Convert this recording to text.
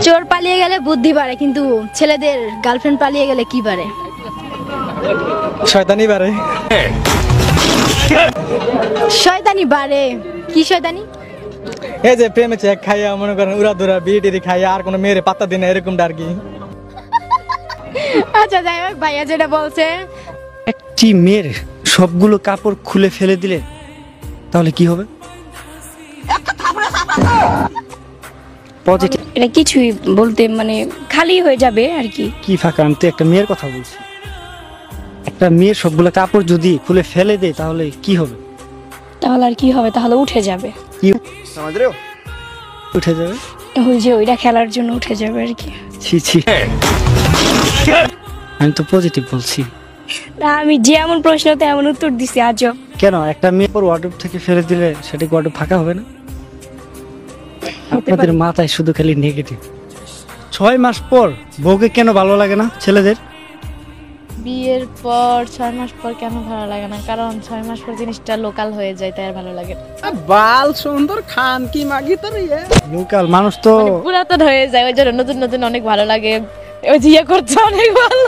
চোর পালিয়ে গেলে বুদ্ধি বাড়ে, কিন্তু ছেলেদের গার্লফ্রেন্ড পালিয়ে গেলে কি বাড়ে? শয়তানি বাড়ে। শয়তানি বাড়ে? কি শয়তানি? এই যে প্রেমে চেক খাইয়া মনে করেন উড়া দুরা বিয়ে খাইয়া আর কোনো মেয়েরে পাত্তা দিন না, এরকমটা আর কি। আচ্ছা যাই হোক, ভাইয়া যেটা বলছে, একটি মেয়ের সবগুলো কাপড় খুলে ফেলে দিলে তাহলে কি হবে? পজিটিভ। এটা কিছুই বলতে মানে খালি হয়ে যাবে আর কি। কি ফাঁকা? আমি তো একটা মেয়ের কথা বলছি। একটা মেয়ের সবগুলো কাপড় যদি খুলে ফেলে দেয় তাহলে কি হবে? তাহলে আর কি হবে? তাহলে উঠে যাবে। কি উঠে যাবে? ওই যে ওইটা খেলার জন্য উঠে যাবে আর কি। ছি ছি, আমি তো পজিটিভ বলছি। না, আমি যেমন প্রশ্ন তেমন উত্তর দিছি। আজব। কেন একটা মেয়ে পর ওয়ার্ডরোব থেকে ফেলে দিলে সেটা ওয়ার্ডরোব ফাঁকা হবে না? আপনাদের মাথায় শুধু খালি নেগেটিভ। 6 মাস পর বউকে কেন ভালো লাগে না ছেলেদের? বিয়ের পর 6 মাস পর কেন ভালো লাগে না? কারণ 6 মাস পর জিনিসটা লোকাল হয়ে যায়, তাই আর ভালো লাগে না। বাল সুন্দর খান কি মাগি তোর লোকাল মানুষ তো পুরাতন হয়ে যায়, ওই জন্য নতুন নতুন অনেক ভালো লাগে। ওই যে করছে অনেক ভালো।